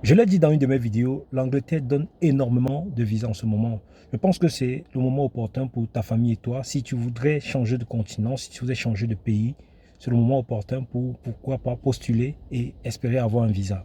Je l'ai dit dans une de mes vidéos, l'Angleterre donne énormément de visas en ce moment. Je pense que c'est le moment opportun pour ta famille et toi. Si tu voudrais changer de continent, si tu voudrais changer de pays, c'est le moment opportun pour, pourquoi pas, postuler et espérer avoir un visa.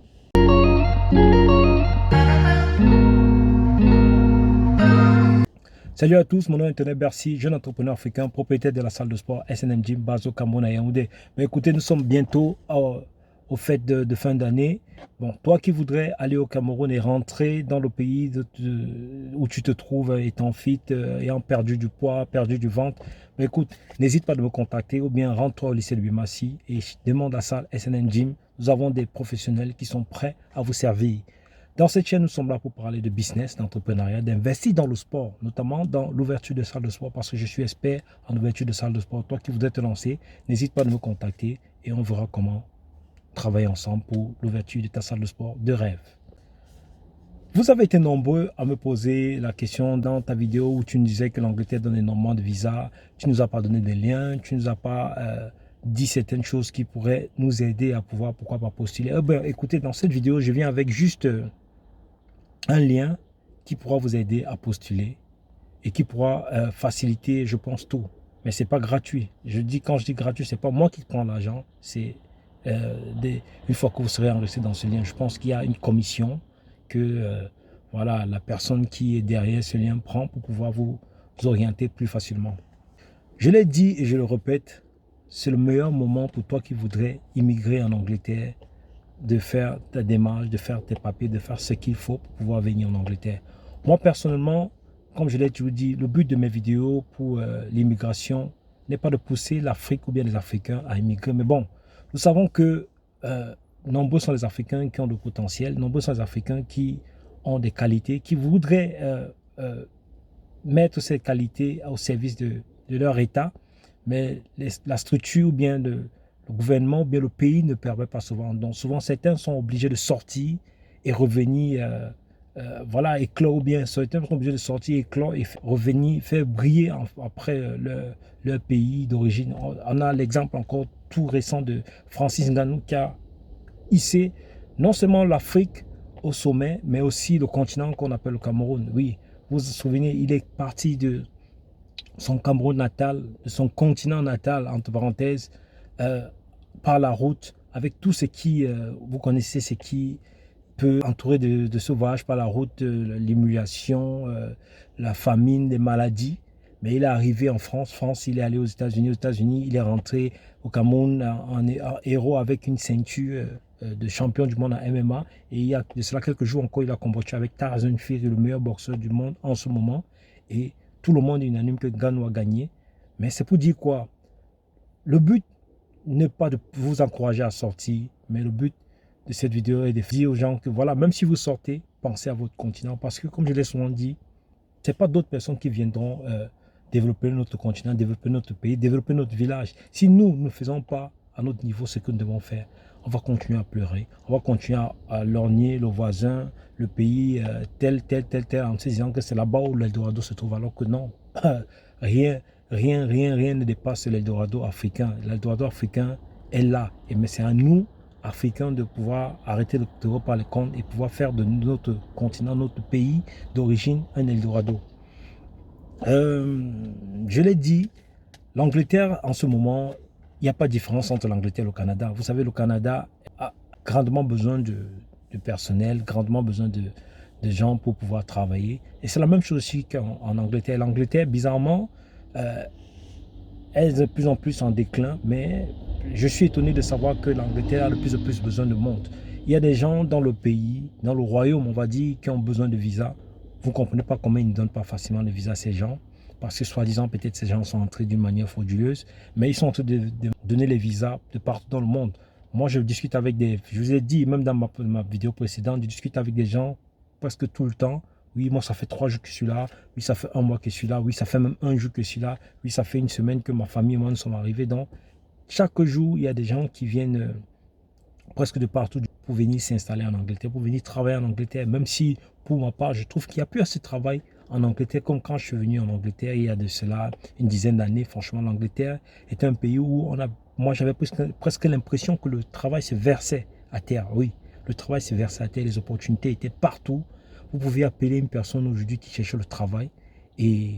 Salut à tous, mon nom est Anthony Bercy, jeune entrepreneur africain, propriétaire de la salle de sport SNM Gym, basée au Cameroun à Yaoundé. Mais écoutez, nous sommes bientôt au fête de fin d'année. Bon, toi qui voudrais aller au Cameroun et rentrer dans le pays où tu te trouves, étant fit, ayant perdu du poids, perdu du ventre, mais écoute, n'hésite pas de me contacter ou bien rentre-toi au lycée de Bimassi et demande la salle SNM Gym. Nous avons des professionnels qui sont prêts à vous servir. Dans cette chaîne, nous sommes là pour parler de business, d'entrepreneuriat, d'investir dans le sport, notamment dans l'ouverture de salles de sport, parce que je suis expert en ouverture de salles de sport. Toi qui voudrais te lancer, n'hésite pas à me contacter et on verra comment travailler ensemble pour l'ouverture de ta salle de sport de rêve. Vous avez été nombreux à me poser la question dans ta vidéo où tu nous disais que l'Angleterre donne énormément de visas, tu ne nous as pas donné des liens, tu ne nous as pas dit certaines choses qui pourraient nous aider à pouvoir, pourquoi pas, postuler. Écoutez, dans cette vidéo, je viens avec juste un lien qui pourra vous aider à postuler et qui pourra faciliter, je pense, tout. Mais ce n'est pas gratuit. Quand je dis gratuit, ce n'est pas moi qui prends l'argent. C'est une fois que vous serez enregistré dans ce lien, je pense qu'il y a une commission que voilà, la personne qui est derrière ce lien prend pour pouvoir vous orienter plus facilement. Je l'ai dit et je le répète, c'est le meilleur moment pour toi qui voudrais immigrer en Angleterre, de faire ta démarche, de faire tes papiers, de faire ce qu'il faut pour pouvoir venir en Angleterre. Moi, personnellement, comme je l'ai toujours dit, le but de mes vidéos pour l'immigration n'est pas de pousser l'Afrique ou bien les Africains à immigrer. Mais bon, nous savons que nombreux sont les Africains qui ont le potentiel, nombreux sont les Africains qui ont des qualités, qui voudraient mettre ces qualités au service de leur État, mais la structure ou bien le gouvernement ou bien le pays ne permet pas souvent. Donc souvent, certains sont obligés de sortir et revenir, voilà, éclore, ou bien certains sont obligés de sortir, éclore et revenir, faire briller après leur pays d'origine. On a l'exemple encore tout récent de Francis Ngannou qui a hissé non seulement l'Afrique au sommet, mais aussi le continent qu'on appelle le Cameroun. Oui, vous vous souvenez, il est parti de son Cameroun natal, de son continent natal, entre parenthèses, par la route, avec tout ce qui, vous connaissez, ce qui peut entourer de ce voyage par la route, l'émulation, la famine, les maladies. Mais il est arrivé en France. France, il est allé aux États-Unis. Aux États-Unis, il est rentré au Cameroun en héros avec une ceinture de champion du monde en MMA. Et il y a de cela quelques jours encore, il a combattu avec Tyson Fury, le meilleur boxeur du monde en ce moment. Et tout le monde est unanime que Ngannou a gagné. Mais c'est pour dire quoi? Le but n'est pas de vous encourager à sortir, mais le but de cette vidéo est de dire aux gens que voilà, même si vous sortez, pensez à votre continent. Parce que comme je l'ai souvent dit, ce n'est pas d'autres personnes qui viendront développer notre continent, développer notre pays, développer notre village. Si nous ne faisons pas à notre niveau ce que nous devons faire, on va continuer à pleurer, on va continuer à lorgner le voisin, le pays, tel, en se disant que c'est là-bas où l'Eldorado se trouve, alors que non, rien, rien ne dépasse l'Eldorado africain. L'Eldorado africain est là, mais c'est à nous, Africains, de pouvoir arrêter de tirer par les comptes et pouvoir faire de notre continent, notre pays d'origine, un Eldorado. Je l'ai dit, l'Angleterre, en ce moment, il n'y a pas de différence entre l'Angleterre et le Canada. Vous savez, le Canada a grandement besoin de personnel, grandement besoin de gens pour pouvoir travailler. Et c'est la même chose aussi qu'en Angleterre. L'Angleterre, bizarrement, est de plus en plus en déclin, mais je suis étonné de savoir que l'Angleterre a de plus en plus besoin de monde. Il y a des gens dans le pays, dans le royaume, on va dire, qui ont besoin de visa. Vous ne comprenez pas comment ils ne donnent pas facilement le visa à ces gens, parce que soi-disant, peut-être ces gens sont entrés d'une manière frauduleuse, mais ils sont en train de donner les visas de partout dans le monde. Moi, je discute avec je vous ai dit, même dans ma vidéo précédente, je discute avec des gens presque tout le temps. Oui, moi, ça fait 3 jours que je suis là. Oui, ça fait 1 mois que je suis là. Oui, ça fait même 1 jour que je suis là. Oui, ça fait 1 semaine que ma famille et moi nous sommes arrivés. Donc, chaque jour, il y a des gens qui viennent presque de partout pour venir s'installer en Angleterre, pour venir travailler en Angleterre. Même si, pour ma part, je trouve qu'il n'y a plus assez de travail en Angleterre comme quand je suis venu en Angleterre il y a de cela une dizaine d'années. Franchement, l'Angleterre est un pays où moi, j'avais presque l'impression que le travail se versait à terre. Oui, Le travail, c'est versatile, les opportunités étaient partout. Vous pouvez appeler une personne aujourd'hui qui cherche le travail et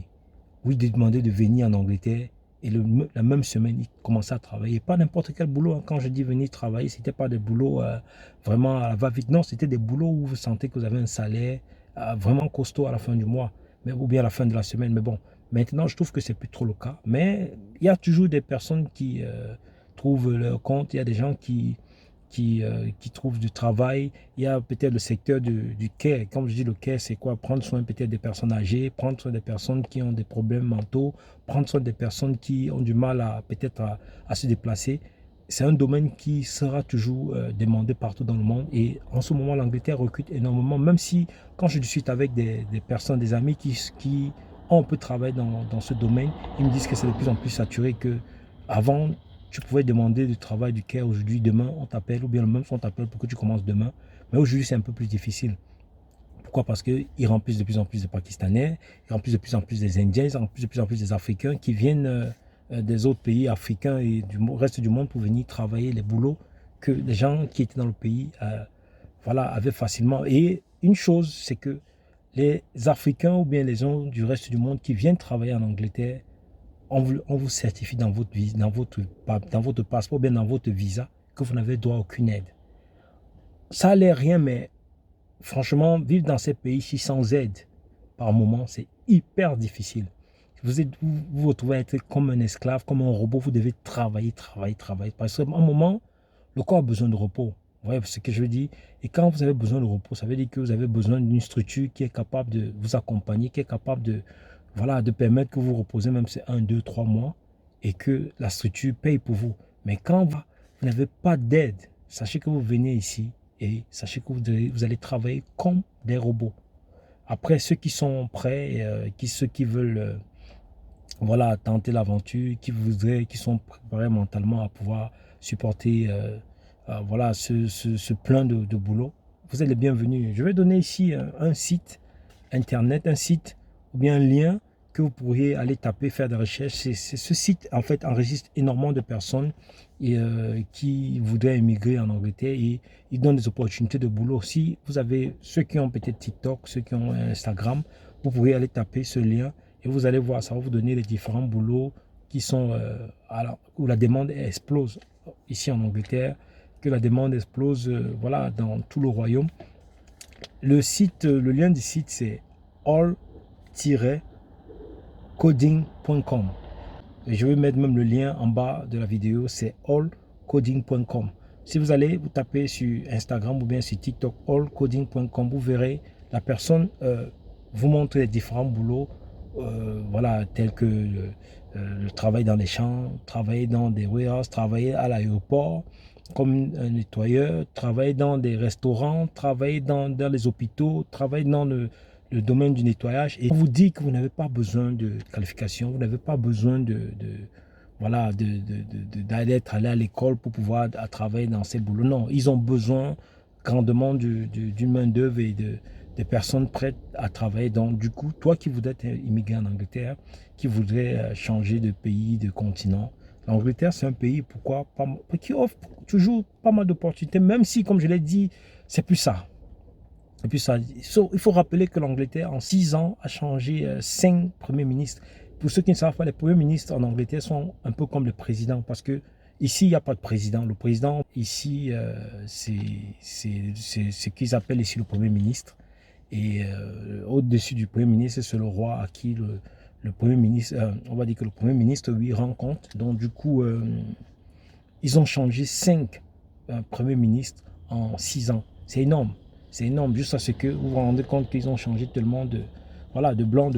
lui demander de venir en Angleterre. Et la même semaine, il commençait à travailler. Pas n'importe quel boulot. Hein. Quand je dis venir travailler, ce n'était pas des boulots vraiment à la va-vite. Non, c'était des boulots où vous sentez que vous avez un salaire vraiment costaud à la fin du mois, mais, ou bien à la fin de la semaine. Mais bon, maintenant, je trouve que c'est plus trop le cas. Mais il y a toujours des personnes qui trouvent leur compte. Il y a des gens qui trouvent du travail. Il y a peut-être le secteur du care. Comme je dis, le care, c'est quoi? Prendre soin peut-être des personnes âgées, prendre soin des personnes qui ont des problèmes mentaux, prendre soin des personnes qui ont du mal à peut-être à se déplacer. C'est un domaine qui sera toujours demandé partout dans le monde. Et en ce moment, l'Angleterre recrute énormément, même si quand je discute avec des personnes, des amis qui ont un peu travaillé dans ce domaine, ils me disent que c'est de plus en plus saturé, que avant tu pouvais demander du travail du care aujourd'hui, demain on t'appelle, ou bien le même on t'appelle pour que tu commences demain. Mais aujourd'hui c'est un peu plus difficile. Pourquoi? Parce qu'ils remplissent de plus en plus de Pakistanais, ils remplissent de plus en plus des Indiens, ils remplissent de plus en plus des Africains qui viennent des autres pays africains et du reste du monde pour venir travailler les boulots que les gens qui étaient dans le pays voilà, avaient facilement. Et une chose, c'est que les Africains ou bien les gens du reste du monde qui viennent travailler en Angleterre, on vous certifie dans votre passeport, bien dans votre visa, que vous n'avez droit à aucune aide. Ça a l'air rien, mais franchement, vivre dans ces pays-ci sans aide, par moment, c'est hyper difficile. Vous vous retrouvez à être comme un esclave, comme un robot, vous devez travailler, travailler, travailler. Parce qu'à un moment, le corps a besoin de repos. Vous voyez ce que je veux dire? Et quand vous avez besoin de repos, ça veut dire que vous avez besoin d'une structure qui est capable de vous accompagner, qui est capable de, voilà, de permettre que vous reposez même ces 1, 2, 3 mois et que la structure paye pour vous. Mais quand vous n'avez pas d'aide, sachez que vous venez ici et sachez que vous allez travailler comme des robots. Après, ceux qui sont prêts, ceux qui veulent voilà, tenter l'aventure, qui sont préparés mentalement à pouvoir supporter voilà, ce plein de boulot, vous êtes les bienvenus. Je vais donner ici un site internet, un site ou bien un lien que vous pourriez aller taper, faire des recherches. Ce site, en fait, enregistre énormément de personnes qui voudraient émigrer en Angleterre et il donne des opportunités de boulot. Si vous avez ceux qui ont peut-être TikTok, ceux qui ont Instagram, vous pourriez aller taper ce lien et vous allez voir, ça va vous donner les différents boulots qui sont où la demande explose ici en Angleterre, que la demande explose voilà, dans tout le royaume. Le lien du site, c'est all-coding.com. Et je vais mettre même le lien en bas de la vidéo, c'est allcoding.com. Si vous allez vous taper sur Instagram ou bien sur TikTok, allcoding.com, vous verrez la personne vous montre les différents boulots, voilà, tels que le travail dans les champs, travailler dans des warehouses, travailler à l'aéroport comme un nettoyeur, travailler dans des restaurants, travailler dans les hôpitaux, travailler dans le domaine du nettoyage. Et on vous dit que vous n'avez pas besoin de qualification, vous n'avez pas besoin voilà, d'être allé à l'école pour pouvoir travailler dans ces boulots. Non, ils ont besoin grandement d'une main-d'œuvre et des personnes prêtes à travailler. Donc, du coup, toi qui voudrais être immigré en Angleterre, qui voudrais changer de pays, de continent, l'Angleterre, c'est un pays qui offre toujours pas mal d'opportunités, même si, comme je l'ai dit, c'est plus ça. Et puis ça, il faut rappeler que l'Angleterre, en 6 ans, a changé 5 premiers ministres. Pour ceux qui ne savent pas, les premiers ministres en Angleterre sont un peu comme le président, parce que ici, il n'y a pas de président. Le président, ici, c'est ce qu'ils appellent ici le premier ministre. Et au-dessus du premier ministre, c'est le roi à qui le premier ministre, on va dire que le premier ministre lui rend compte. Donc du coup, ils ont changé 5 premiers ministres en 6 ans. C'est énorme. C'est énorme, juste à ce que vous vous rendez compte qu'ils ont changé tellement voilà, de blancs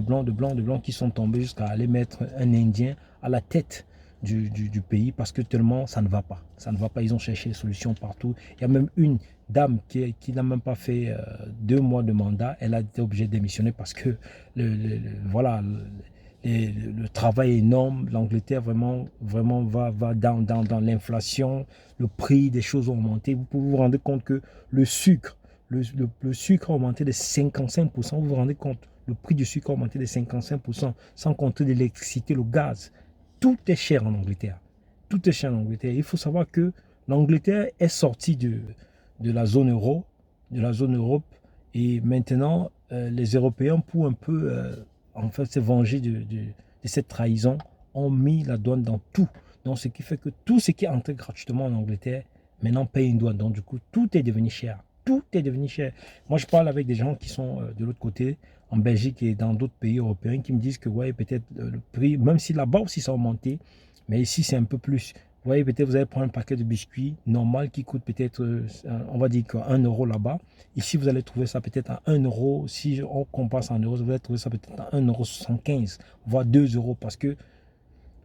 qui sont tombés jusqu'à aller mettre un Indien à la tête du pays parce que tellement ça ne va pas. Ça ne va pas, ils ont cherché des solutions partout. Il y a même une dame qui n'a même pas fait 2 mois de mandat, elle a été obligée de démissionner parce que voilà, le travail est énorme. L'Angleterre vraiment va dans l'inflation, le prix des choses ont augmenté. Vous pouvez vous rendre compte que le sucre a augmenté de 55%. Vous vous rendez compte, le prix du sucre a augmenté de 55%, sans compter l'électricité, le gaz. Tout est cher en Angleterre. Tout est cher en Angleterre. Il faut savoir que l'Angleterre est sortie de la zone euro, de la zone Europe. Et maintenant, les Européens, pour un peu en fait, se venger de cette trahison, ont mis la douane dans tout. Donc, ce qui fait que tout ce qui est entré gratuitement en Angleterre, maintenant paye une douane. Donc, du coup, tout est devenu cher. Tout est devenu cher. Moi, je parle avec des gens qui sont de l'autre côté, en Belgique et dans d'autres pays européens, qui me disent que, ouais, peut-être le prix, même si là-bas aussi ça a augmenté, mais ici, c'est un peu plus. Vous voyez, peut-être vous allez prendre un paquet de biscuits normal qui coûte peut-être, on va dire, 1 euro là-bas. Ici, vous allez trouver ça peut-être à 1 euro. Si on compare ça en euros, vous allez trouver ça peut-être à 1,75 €, voire 2 euros, parce que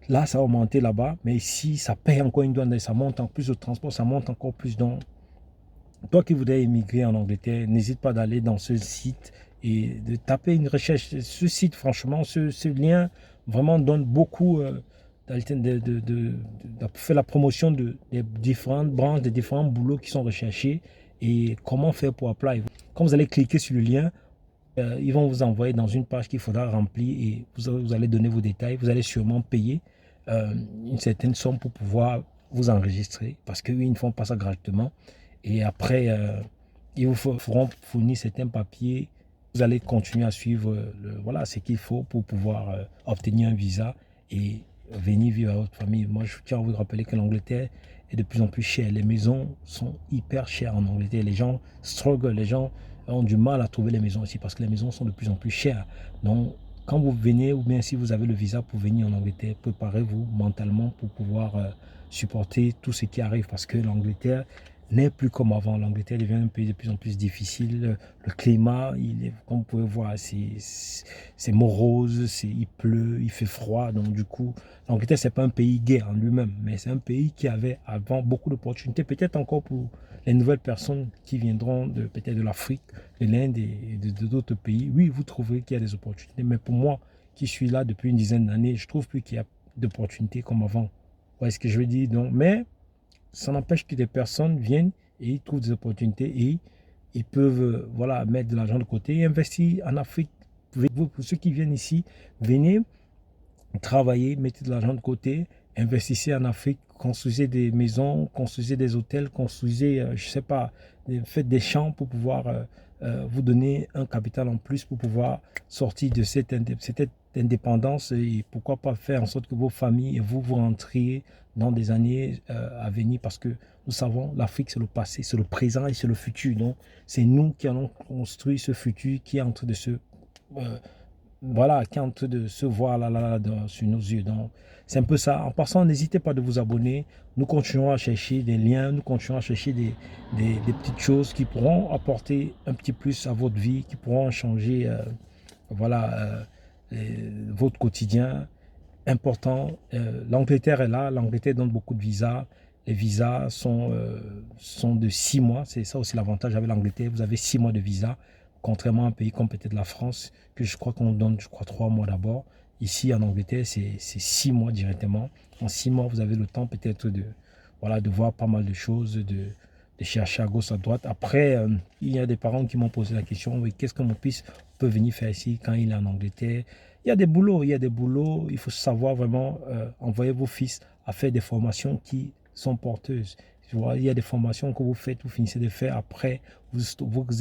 là, ça a augmenté là-bas. Mais ici, ça paye encore une douane, ça monte en plus de transport, ça monte encore plus. Donc, toi qui voudrais émigrer en Angleterre, n'hésite pas d'aller dans ce site et de taper une recherche. Ce site, franchement, ce lien vraiment donne beaucoup fait la promotion des différentes branches, des différents boulots qui sont recherchés et comment faire pour apply. Quand vous allez cliquer sur le lien, ils vont vous envoyer dans une page qu'il faudra remplir et vous allez donner vos détails. Vous allez sûrement payer une certaine somme pour pouvoir vous enregistrer parce qu'ils ne font pas ça gratuitement. Et après, ils vous feront fournir certains papiers. Vous allez continuer à suivre voilà, ce qu'il faut pour pouvoir obtenir un visa et venir vivre avec votre famille. Moi, je tiens à vous rappeler que l'Angleterre est de plus en plus chère. Les maisons sont hyper chères en Angleterre. Les gens struggle, les gens ont du mal à trouver les maisons ici parce que les maisons sont de plus en plus chères. Donc, quand vous venez, ou bien si vous avez le visa pour venir en Angleterre, préparez-vous mentalement pour pouvoir supporter tout ce qui arrive parce que l'Angleterre n'est plus comme avant. L'Angleterre devient un pays de plus en plus difficile. Le climat, comme vous pouvez voir, c'est morose, il pleut, il fait froid. Donc du coup, l'Angleterre, c'est pas un pays gai en lui-même, mais c'est un pays qui avait avant beaucoup d'opportunités, peut-être encore pour les nouvelles personnes qui viendront peut-être de l'Afrique, de l'Inde et de d'autres pays. Oui, vous trouverez qu'il y a des opportunités, mais pour moi, qui suis là depuis une dizaine d'années, je trouve plus qu'il y a d'opportunités comme avant. Vous voyez ce que je veux dire? Donc, mais ça n'empêche que des personnes viennent et ils trouvent des opportunités et ils peuvent voilà, mettre de l'argent de côté et investir en Afrique. Pour ceux qui viennent ici, venez travailler, mettez de l'argent de côté, investissez en Afrique, construisez des maisons, construisez des hôtels, construisez, je ne sais pas, faites des champs pour pouvoir vous donner un capital en plus pour pouvoir sortir de cette indépendance et pourquoi pas faire en sorte que vos familles et vous rentriez dans des années à venir parce que nous savons l'Afrique c'est le passé, c'est le présent et c'est le futur. Donc c'est nous qui allons construire ce futur qui est en train de se voilà, qui est en train de se voir sur nos yeux. Donc, c'est un peu ça. En passant, n'hésitez pas de vous abonner. Nous continuerons à chercher des liens, nous continuerons à chercher des petites choses qui pourront apporter un petit plus à votre vie, qui pourront changer voilà, votre quotidien. Important. L'Angleterre est là. L'Angleterre donne beaucoup de visas. Les visas sont de 6 mois. C'est ça aussi l'avantage avec l'Angleterre. Vous avez 6 mois de visa, contrairement à un pays comme peut-être la France, que je crois qu'on donne, 3 mois d'abord. Ici, en Angleterre, c'est 6 mois directement. En 6 mois, vous avez le temps peut-être voilà, de voir pas mal de choses, de chercher à gauche, à droite. Après, il y a des parents qui m'ont posé la question, oui, qu'est-ce que mon fils peut venir faire ici quand il est en Angleterre? Il y a des boulots, il faut savoir vraiment envoyer vos fils à faire des formations qui sont porteuses. Tu vois, il y a des formations que vous faites, vous finissez de faire, après, vous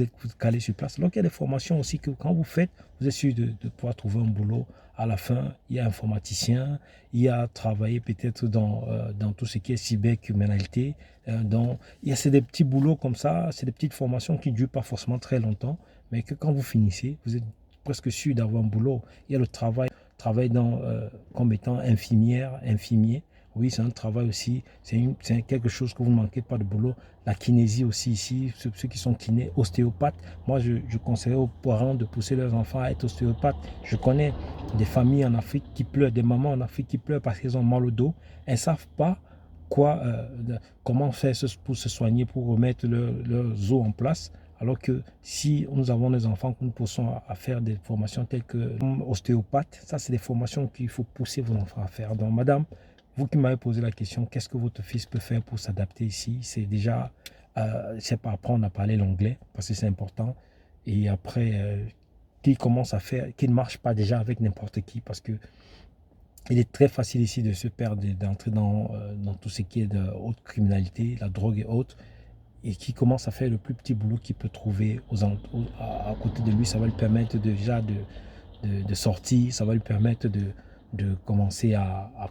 êtes calé sur place. Donc, il y a des formations aussi que quand vous faites, vous êtes sûr de pouvoir trouver un boulot. À la fin, il y a informaticien, il y a travaillé peut-être dans tout ce qui est cybercriminalité. Donc, c'est des petits boulots comme ça, c'est des petites formations qui ne durent pas forcément très longtemps, mais que quand vous finissez, vous êtes presque sûr d'avoir un boulot. Il y a le travail comme étant infirmière, infirmier. Oui, c'est un travail aussi, c'est quelque chose que vous ne manquez pas de boulot. La kinésie aussi ici, ceux qui sont kinés, ostéopathes. Moi, je conseille aux parents de pousser leurs enfants à être ostéopathes. Je connais des familles en Afrique qui pleurent, des mamans en Afrique qui pleurent parce qu'elles ont mal au dos. Elles ne savent pas comment faire pour se soigner, pour remettre leurs os en place. Alors que si nous avons des enfants que nous poussons à faire des formations telles que ostéopathe, ça c'est des formations qu'il faut pousser vos enfants à faire. Donc madame, vous qui m'avez posé la question, qu'est-ce que votre fils peut faire pour s'adapter ici? C'est déjà, c'est pas apprendre à parler l'anglais, parce que c'est important. Et après, qu'il commence à faire, qu'il ne marche pas déjà avec n'importe qui, parce que il est très facile ici de se perdre, d'entrer dans tout ce qui est de haute criminalité, la drogue et autres. et qui commence à faire le plus petit boulot qu'il peut trouver à côté de lui. Ça va lui permettre déjà de sortir, ça va lui permettre de commencer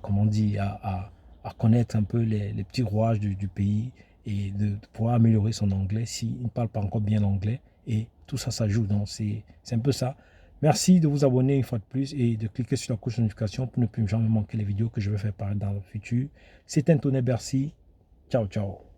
comment on dit, à connaître un peu les petits rouages du pays et de pouvoir améliorer son anglais s'il ne parle pas encore bien l'anglais. Et tout ça, ça joue. Donc, c'est un peu ça. Merci de vous abonner une fois de plus et de cliquer sur la cloche de notification pour ne plus jamais manquer les vidéos que je vais faire paraître dans le futur. C'était Antoine Bercy. Ciao, ciao.